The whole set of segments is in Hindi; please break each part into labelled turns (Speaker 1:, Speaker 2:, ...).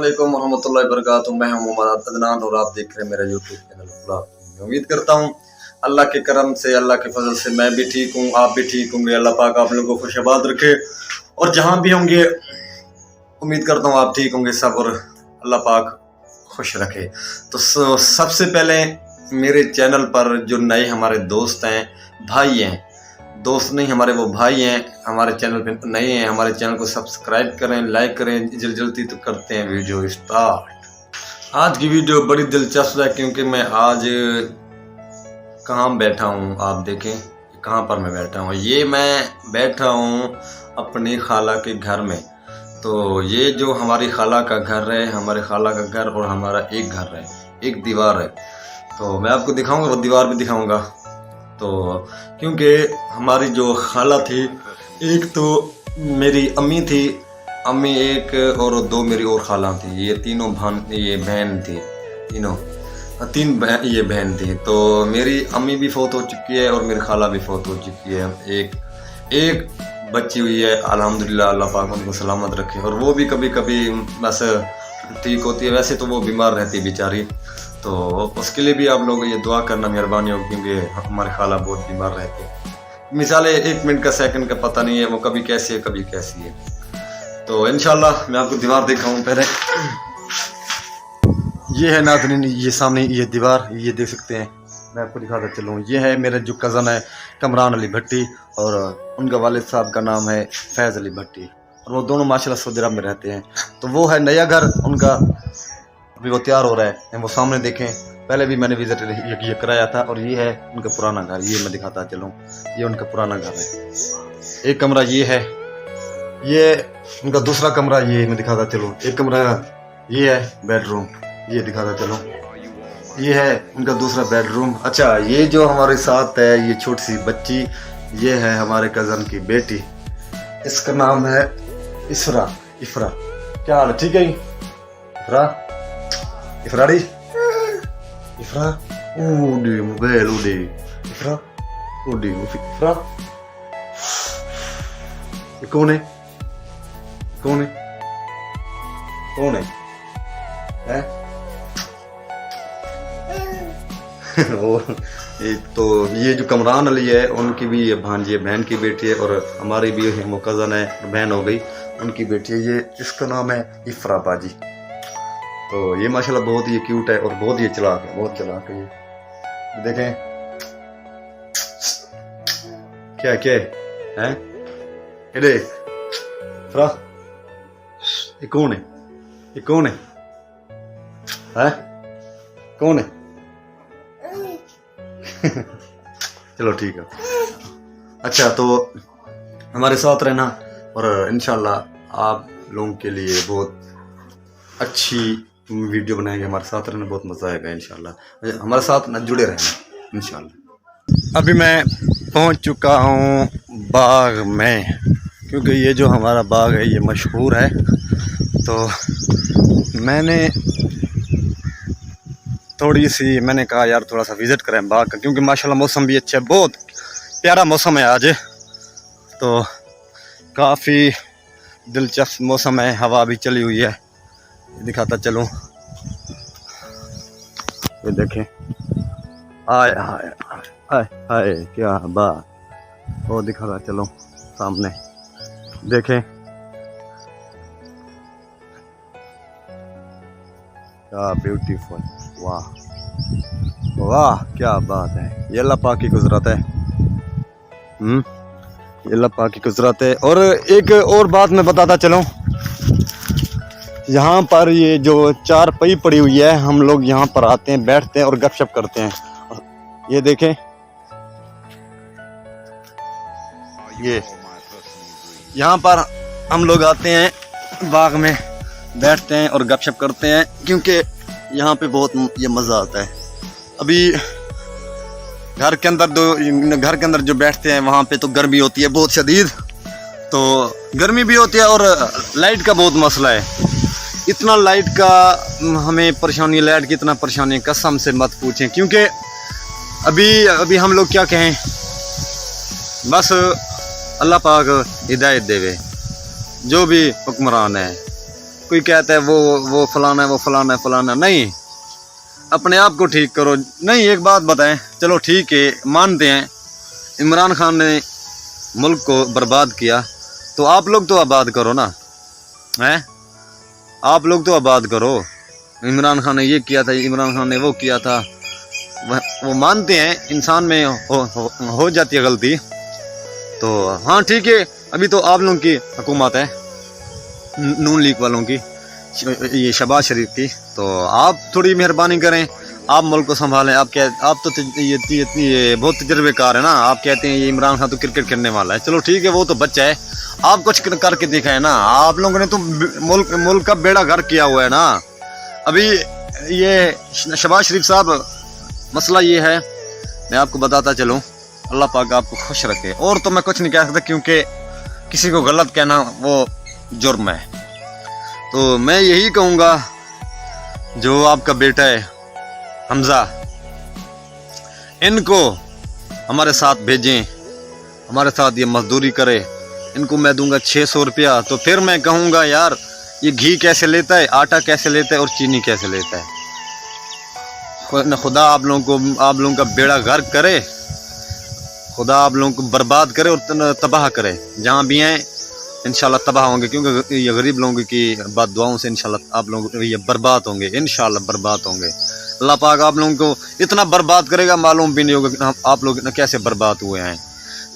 Speaker 1: अस्सलामुअलैकुम वरहमतुल्लाहि वबरकातुहू। मैं हूं मोहम्मद अदनान और आप देख रहे हैं मेरा यूट्यूब चैनल व्लॉग। मैं उम्मीद करता हूं अल्लाह के करम से, अल्लाह के फजल से मैं भी ठीक हूं, आप भी ठीक होंगे। अल्लाह पाक आप लोगों को खुशआबाद रखे और जहां भी होंगे उम्मीद करता हूं आप ठीक होंगे सब, और अल्लाह पाक खुश रखे। तो सबसे पहले मेरे चैनल पर जो नए हमारे दोस्त हैं, भाई हैं, दोस्त नहीं हमारे वो भाई हैं, हमारे चैनल पे नए हैं, हमारे चैनल को सब्सक्राइब करें, लाइक करें। जल्दी तो करते हैं वीडियो स्टार्ट। आज की वीडियो बड़ी दिलचस्प है क्योंकि मैं आज कहाँ बैठा हूँ, आप देखें कहाँ पर मैं बैठा हूँ। ये मैं बैठा हूँ अपनी खाला के घर में। तो ये जो हमारी खाला का घर है, हमारे खाला का घर और हमारा एक घर है, एक दीवार है। तो मैं आपको दिखाऊंगा, वो दीवार भी दिखाऊंगा। तो क्योंकि हमारी जो खाला थी, एक तो मेरी अम्मी थी, अम्मी एक और दो मेरी और खाला थी, ये तीनों ये बहन थी, तीन बहन थी। तो मेरी अम्मी भी फौत हो चुकी है और मेरी खाला भी फौत हो चुकी है। एक बच्ची हुई है, अल्हम्दुलिल्लाह, अल्लाह पाक उनको सलामत रखे। और वो भी कभी कभी बस ठीक होती है, वैसे तो वो बीमार रहती है बेचारी। तो उसके लिए भी आप लोग ये दुआ करना मेहरबानी हो, क्योंकि हमारे खाला बहुत बीमार रहते हैं। मिसाल एक मिनट का सेकंड का पता नहीं है, वो कभी कैसी है कभी कैसी है। तो इंशाल्लाह मैं आपको दीवार दिखाऊं। पहले ये है नाज़रीन, ये सामने ये दीवार, ये देख सकते हैं। मैं आपको दिखाता चलूँ, ये है मेरे जो कज़न है कमरान अली भट्टी, और उनका वालिद साहब का नाम है फैज़ अली भट्टी, और वो दोनों माशाल्लाह सऊदी अरब में रहते हैं। तो वो है नया घर उनका, अभी वो तैयार हो रहा है, वो सामने देखें। पहले भी मैंने विजिट ये कराया था। और ये है उनका पुराना घर, ये मैं दिखाता चलूँ, ये उनका पुराना घर है। एक कमरा ये है, ये उनका दूसरा कमरा, ये मैं दिखाता चलूँ। एक कमरा ये है बेडरूम, ये दिखाता चलूँ, ये है उनका दूसरा बेडरूम। अच्छा, ये जो हमारे साथ है ये छोटी सी बच्ची, ये है हमारे कज़न की बेटी, इसका नाम है इफ्रा। क्या हाल है, ठीक है? इफ्राड़ी इफ्रा उड़ी मोबाइल उड़ी इफ्रा उड़ी इफ्रा। ये कौन है? तो ये जो कमरान अली है, उनकी भी ये भांजी बहन की बेटी है, और हमारी भी वो कज़न है, बहन हो गई, उनकी बेटी है। ये इसका नाम है इफ्रा बाजी। तो ये माशाल्लाह बहुत ही क्यूट है और बहुत ही चालाक है, बहुत चालाक है। ये देखें क्या है इधे फ्रा। ये कौन है? कौन है? चलो ठीक है। अच्छा, तो हमारे साथ रहना, और इंशाल्लाह आप लोगों के लिए बहुत अच्छी वीडियो बनाएंगे। हमारे साथ रहना, बहुत मज़ा आएगा इंशाल्लाह। हमारे साथ ना जुड़े रहना इंशाल्लाह। अभी मैं पहुंच चुका हूं बाग में, क्योंकि ये जो हमारा बाग है ये मशहूर है। तो मैंने कहा यार थोड़ा सा विज़िट करें बाग का, क्योंकि माशाल्लाह मौसम भी अच्छा है, बहुत प्यारा मौसम है आज। तो काफ़ी दिलचस्प मौसम है, हवा भी चली हुई है, दिखाता चलूँ। ये देखें, आए क्या बात, वो दिखाता चलो सामने, देखें क्या ब्यूटीफुल, वाह क्या बात है। ये अल्लाह पाक की कुदरत है, ये अल्लाह पाक की कुदरत है। और एक और बात मैं बताता चलूँ, यहाँ पर ये जो चारपाई पड़ी हुई है, हम लोग यहाँ पर आते हैं, बैठते हैं और गपशप करते हैं। ये देखें, ये यहाँ पर हम लोग आते हैं बाग में, बैठते हैं और गपशप करते हैं, क्योंकि यहाँ पे बहुत ये मज़ा आता है। अभी घर के अंदर जो बैठते हैं वहाँ पे तो गर्मी होती है बहुत शदीद, तो गर्मी भी होती है और लाइट का बहुत मसला है। इतना लाइट का हमें परेशानी, लाइट की इतना परेशानी कसम से मत पूछें, क्योंकि अभी हम लोग क्या कहें, बस अल्लाह पाक हिदायत देवे, जो भी हुक्मरान है कोई कहता है वो फलाना है, वो फलाना है, फलाना नहीं, अपने आप को ठीक करो। नहीं, एक बात बताएं, चलो ठीक है मानते हैं इमरान खान ने मुल्क को बर्बाद किया, तो आप लोग तो आबाद करो ना, हैं? आप लोग तो आबाद करो। इमरान खान ने ये किया था, इमरान खान ने वो किया था, वो मानते हैं इंसान में हो जाती है गलती, तो हाँ ठीक है। अभी तो आप लोगों की हुकूमत है, नून लीग वालों की, ये शहबाज शरीफ की, तो आप थोड़ी मेहरबानी करें, आप मुल्क को संभालें। आप तो ये बहुत तजर्बेकार है ना, आप कहते हैं ये इमरान खान तो क्रिकेट खेलने वाला है, चलो ठीक है वो तो बच्चा है, आप कुछ करके दिखाएं ना। आप लोगों ने तो मुल्क का बेड़ा गर्क किया हुआ है ना। अभी ये शहबाज शरीफ साहब, मसला ये है, मैं आपको बताता चलूँ, अल्लाह पाक आपको खुश रखे, और तो मैं कुछ नहीं कह सकता क्योंकि किसी को गलत कहना वो जुर्म है। तो मैं यही कहूँगा, जो आपका बेटा है हमजा, इनको हमारे साथ भेजें, हमारे साथ ये मजदूरी करे, इनको मैं दूंगा 600 रुपया, तो फिर मैं कहूँगा यार ये घी कैसे लेता है, आटा कैसे लेता है और चीनी कैसे लेता है। खुदा आप लोगों का बेड़ा गर्क करे, खुदा आप लोगों को बर्बाद करे और तबाह करे, जहाँ भी हैं इंशाल्लाह तबाह होंगे, क्योंकि ये गरीब लोगों की बात दुआओं से इंशाल्लाह आप लोग ये बर्बाद होंगे, इंशाल्लाह बर्बाद होंगे। अल्लाह पाक आप लोगों को इतना बर्बाद करेगा, मालूम भी नहीं होगा आप लोग कैसे बर्बाद हुए हैं।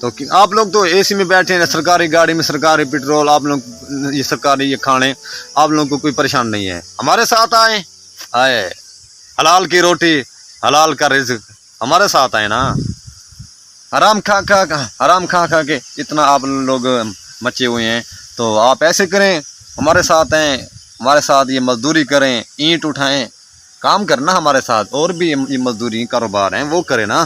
Speaker 1: तो आप लोग तो एसी में बैठे हैं, सरकारी गाड़ी में सरकारी पेट्रोल, आप लोग ये सरकारी ये खाने, आप लोगों को कोई परेशान नहीं है। हमारे साथ आए हलाल की रोटी, हलाल का रिज़्क हमारे साथ आए ना। हराम खा के इतना आप लोग मचे हुए हैं, तो आप ऐसे करें, हमारे साथ हैं, हमारे साथ ये मजदूरी करें, ईंट उठाएं, काम करना हमारे साथ, और भी ये मजदूरी कारोबार हैं वो करें ना।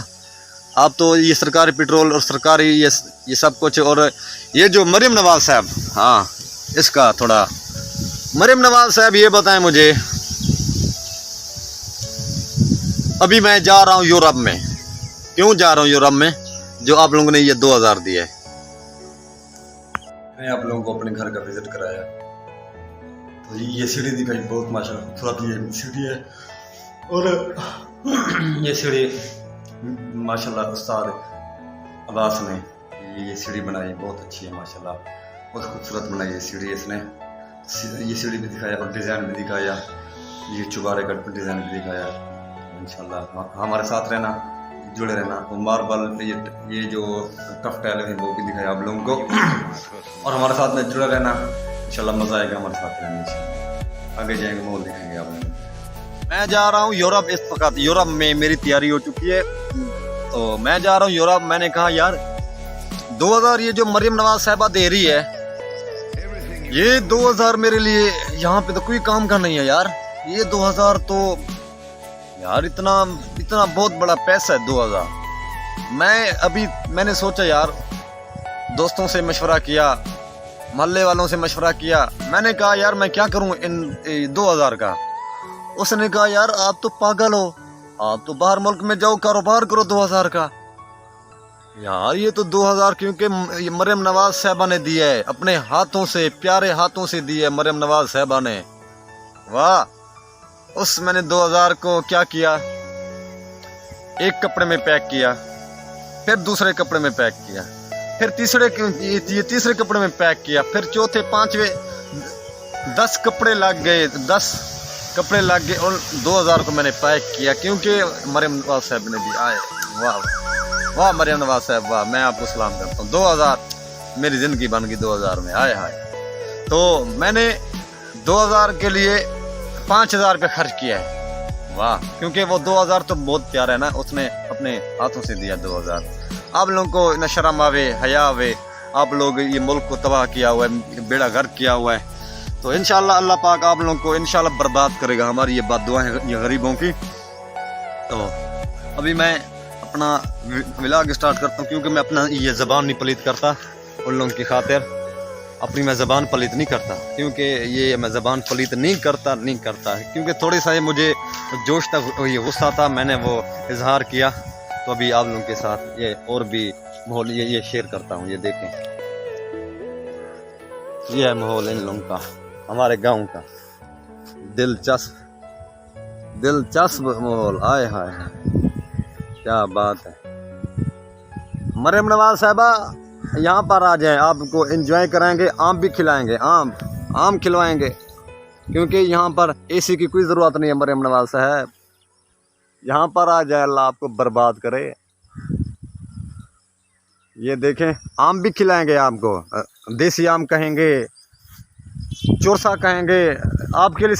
Speaker 1: आप तो ये सरकारी पेट्रोल और सरकारी ये सब कुछ, और ये जो मरियम नवाज साहब, हाँ इसका थोड़ा, मरियम नवाज साहब ये बताएं मुझे, अभी मैं जा रहा हूँ यूरोप में, क्यों जा रहा हूँ यूरोप में, जो आप लोगों ने ये 2000 दिया है, मैंने आप लोगों को अपने घर का विजिट कराया, तो ये सीढ़ी दिखाई, बहुत माशाल्लाह खूबसूरत ये सीढ़ी है, और ये सीढ़ी माशाल्लाह उस्ताद अब्बास ने ये सीढ़ी बनाई, बहुत अच्छी है माशाल्लाह, बहुत खूबसूरत बनाई है सीढ़ी इसने। ये सीढ़ी भी दिखाया और डिज़ाइन भी दिखाया, ये चुबारे का डिज़ाइन भी दिखाया। इंशाल्लाह हमारे साथ रहना, जुड़े रहना। तो मार्बल ये जो टफ टाइल है वो भी दिखाया आप लोगों को, और हमारे साथ में जुड़े रहना, इंशाल्लाह मज़ा आएगा हमारे साथ रहने से। आगे जाएंगे माहौल देखेंगे आप लोग। मैं जा रहा हूँ यूरोप, इस वक्त यूरोप में मेरी तैयारी हो चुकी है, तो मैं जा रहा हूँ यूरोप। मैंने कहा यार 2000 ये जो मरियम नवाज साहिबा दे रही है, ये 2000 मेरे लिए यहाँ पे तो कोई काम का नहीं है यार। ये 2000 तो यार इतना बहुत बड़ा पैसा है 2000। मैंने सोचा यार, दोस्तों से मशवरा किया, मोहल्ले वालों से मशवरा किया, मैंने कहा यार मैं क्या करूं इन 2000 का। उसने कहा यार आप तो पागल हो, आप तो बाहर मुल्क में जाओ कारोबार करो 2000 का। यार ये तो 2000 क्योंकि मरियम नवाज साहिबा ने दिया है, अपने हाथों से, प्यारे हाथों से दिया है मरियम नवाज साहिबा ने। वाह। उस मैंने 2000 को क्या किया, एक कपड़े में पैक किया, फिर दूसरे कपड़े में पैक किया, फिर तीसरे कपड़े में पैक किया, फिर चौथे पांचवे 10 कपड़े लग गए, 10 कपड़े लग गए, और 2000 को मैंने पैक किया क्योंकि मरियम नवाज साहब ने दिया। आए वाह वाह मरियम नवाज साहब वाह, मैं आपको सलाम करता हूँ। 2000 मेरी जिंदगी बन गई 2000 में। आए हाय। तो मैंने 2000 के लिए 5000 रुपये खर्च किया है। वाह, क्योंकि वो 2000 तो बहुत प्यारा है ना, उसने अपने हाथों से दिया 2000। आप लोगों को न शर्म आवे, हया आवे, आप लोग ये मुल्क को तबाह किया हुआ है, बेड़ा गर्क किया हुआ है। तो इंशाल्लाह अल्लाह पाक आप लोगों को इंशाल्लाह बर्बाद करेगा। हमारी ये बात दुआ है ये गरीबों की। तो अभी मैं अपना व्लॉग स्टार्ट करता हूँ, क्योंकि मैं अपना ये ज़बान नहीं पलीत करता, उन लोगों की खातिर अपनी मैं ज़बान पलीत नहीं करता, क्योंकि ये मैं ज़बान पलीत नहीं करता क्योंकि थोड़ी सा मुझे जोश तक ये गुस्सा था, मैंने वो इजहार किया। तो अभी आप लोगों के साथ ये और भी माहौल ये शेयर करता हूँ। ये देखें, ये है माहौल इन लोगों का। हमारे गांव का दिलचस्प माहौल। आए हाय क्या बात है। मरियम नवाज साहबा यहाँ पर आ जाएं, आपको एंजॉय कराएंगे, आम भी खिलाएंगे, आम खिलवाएंगे, क्योंकि यहाँ पर एसी की कोई ज़रूरत नहीं है। मरियम नवाज साहब यहाँ पर आ जाए, अल्लाह आपको बर्बाद करे। ये देखें, आम भी खिलाएंगे आपको, देसी आम कहेंगे, चोरसा कहेंगे, आपके लिए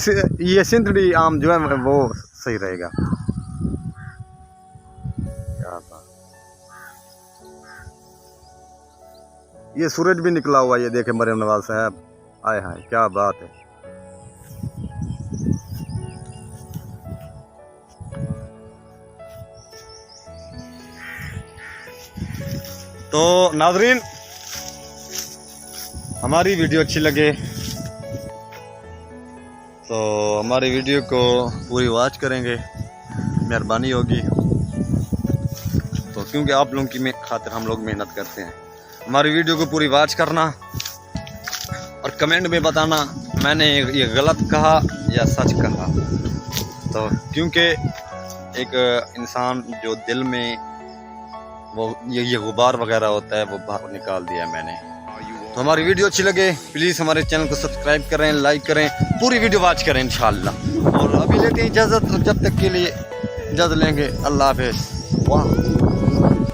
Speaker 1: ये सिंधड़ी आम जो है वो सही रहेगा। क्या बात। ये सूरज भी निकला हुआ, ये देखे मरियम नवाज साहब, आए हाय क्या बात है। तो नाज़रीन, हमारी वीडियो अच्छी लगे तो हमारी वीडियो को पूरी वॉच करेंगे, मेहरबानी होगी। तो क्योंकि आप लोगों की खातिर हम लोग मेहनत करते हैं। हमारी वीडियो को पूरी वॉच करना और कमेंट में बताना मैंने ये गलत कहा या सच कहा। तो क्योंकि एक इंसान जो दिल में वो ये गुबार वगैरह होता है वो बाहर निकाल दिया मैंने। तो हमारी वीडियो अच्छी लगे प्लीज़ हमारे चैनल को सब्सक्राइब करें, लाइक करें, पूरी वीडियो वॉच करें इंशाअल्लाह। और अभी लेते हैं इजाज़त, जब तक के लिए इजाज़त लेंगे। अल्लाह हाफ़िज़। वाह।